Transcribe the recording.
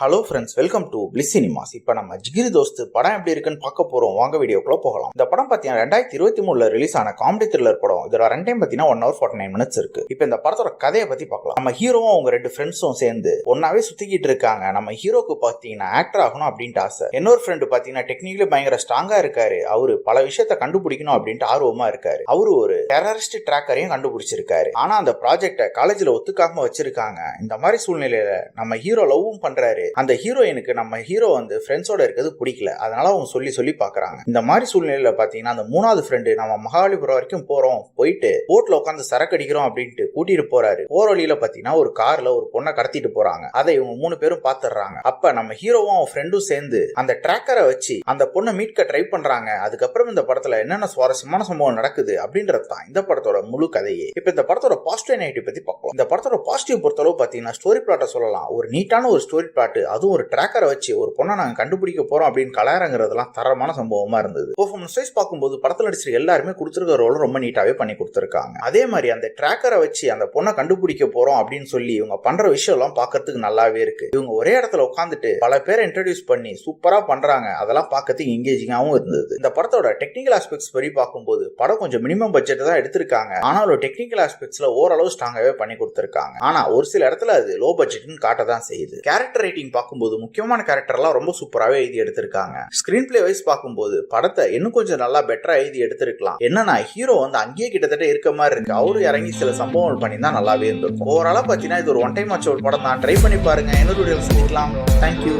Hello friends, welcome to bliss cinemas. இப்போ நம்ம ஜிகிரி தோஸ்த் படம் எப்படி இருக்குன்னு பார்க்க போறோம். வாங்க வீடியோக்குள்ள போகலாம். இந்த படம் பார்த்தீங்கன்னா 2023 ரிலீஸ் ஆன காமெடி த்ரில்லர் படம். இதோட ரன் டைம் பார்த்தீங்கன்னா 1 hour 49 minutes இருக்கு. இப்போ இந்த படத்தோட கதையை பத்தி பார்க்கலாம். நம்ம ஹீரோவும் அவங்க 2 ஃப்ரெண்ட்ஸும் சேர்ந்து ஒன்னாவே சுத்திக்கிட்டு இருக்காங்க. நம்ம ஹீரோக்கு பார்த்தீங்கன்னா ஆக்டர் ஆகணும் அப்படின்ட்டு ஆசை. இன்னொரு ஃப்ரெண்டு பார்த்தீங்கன்னா டெக்னிக்கலி பயங்கர ஸ்ட்ராங்கா இருக்காரு. அவரு பல விஷயத்தை கண்டுபிடிக்கணும் அப்படின்ட்டு ஆர்வமா இருக்காரு. அவரு ஒரு டெரரிஸ்ட் ட்ராக்கரையும் கண்டுபிடிச்சிருக்காரு. ஆனா அந்த ப்ராஜெக்டை காலேஜ்ல ஒத்துக்காம வச்சிருக்காங்க. இந்த மாதிரி சூழ்நிலையில நம்ம ஹீரோ லவ்வும் பண்றாரு. அந்த ஹீரோயினுக்கு நம்ம ஹீரோ வந்து ஃப்ரெண்ட்ஸோட இருக்கிறது பிடிக்கல. அதனால அவங்க சொல்லி பாக்குறாங்க. இந்த மாதிரி சூழ்நிலையில பாத்தீங்கன்னா அந்த 3வது ஃப்ரெண்டு நம்ம மகாபலிபுரம் வரைக்கும் போறோம், போயிட்டு போட்ல உட்காந்து சரக்கு அடிக்கிறோம் அப்படின்ட்டு கூட்டிட்டு போறாரு. போற வழியில பாத்தீங்கன்னா ஒரு கார்ல ஒரு பொண்ணை கடத்திட்டு போறாங்க. அதை இவங்க 3 பேரும் பாத்துறாங்க. அப்ப நம்ம ஹீரோவும் அவன் ஃப்ரெண்டும் சேர்ந்து அந்த ட்ராக்கரை வச்சு அந்த பொண்ணை மீட்க ட்ரை பண்றாங்க. அதுக்கப்புறம் இந்த படத்துல என்னென்ன சுவாரஸ்யமான சம்பவம் நடக்குது அப்படின்றது தான் இந்த படத்தோட முழு கதையே. இப்ப இந்த படத்தோட பாசிட்டிவ் நெகட்டிவ் பத்தி பார்க்கலாம். இந்த படத்தோட பாசிட்டிவ் பொறுத்தளவு பாத்தீங்கன்னா ஸ்டோரி பிளாட்டை சொல்லலாம். ஒரு நீட்டான ஒரு ஸ்டோரி பிளாட், அதுவும் ஒரு ட்ராக்கரை வச்சு ஒரு பொண்ணை நாங்க கண்டுபிடிக்க போறோம் அப்படின்னு கலாரங்கிறதுலாம் தரமான சம்பவமா இருந்தது. பெர்ஃபார்மன்ஸ் வைஸ் பார்க்கும்போது படத்துல நடிச்சிருக்க எல்லாருமே கொடுத்திருக்க ரோல் ரொம்ப நீட்டாவே பண்ணி கொடுத்திருக்காங்க. அதே மாதிரி அந்த ட்ராக்கரை வச்சு அந்த பொண்ணை கண்டுபிடிக்க போறோம் அப்படின்னு சொல்லி இவங்க பண்ற விஷயம் எல்லாம் பார்க்கறதுக்கு நல்லாவே இருக்கு. இவங்க ஒரே இடத்துல உட்காந்துட்டு பல பேரை இன்ட்ரோடியூஸ் பண்ணி சூப்பரா பண்றாங்க. அதெல்லாம் பார்க்கறதுக்கு எங்கேஜிங்காவும் இருந்தது. இந்த படத்தோட டெக்னிக்கல் ஆஸ்பெக்ட்ஸ் படி பார்க்கும்போது படம் கொஞ்சம் மினிமம் பட்ஜெட் தான் எடுத்திருக்காங்க. ஆனாலும் டெக்னிக்கல் ஆஸ்பெக்ட்ஸ்ல ஓரளவு ஸ்ட்ராங்காவே பண்ணி கொடுத்திருக்காங்க. ஆனா ஒரு சில இடத்துல அது லோ பட்ஜெட்னு காட்ட தான் செய்யுது. கேரக்டர் ரைட்டிங் பார்க்கும்போது முக்கியமான கேரக்டர்லாம் ரொம்ப சூப்பராகவே எழுதி எடுத்திருக்காங்க. ஸ்கிரீன் பிளே வைஸ் பார்க்கும்போது படத்தை இன்னும் கொஞ்சம் நல்லா பெட்டரா எழுதி எடுத்திருக்கலாம். என்னன்னா ஹீரோ வந்து அங்கேயே கிட்டத்தட்ட இருக்க மாதிரி இருக்கு. அவரு இறங்கி சில சம்பவங்கள் பண்ணி தான் நல்லாவே இருந்திருக்கும். ஓவராலா பார்த்தீங்கன்னா இது ஒரு ஒன் டைம் வாட்ச் படம் தான். ட்ரை பண்ணி பாருங்க. இன்னொரு வீடியோவில் சந்திக்கலாம். தேங்க்யூ.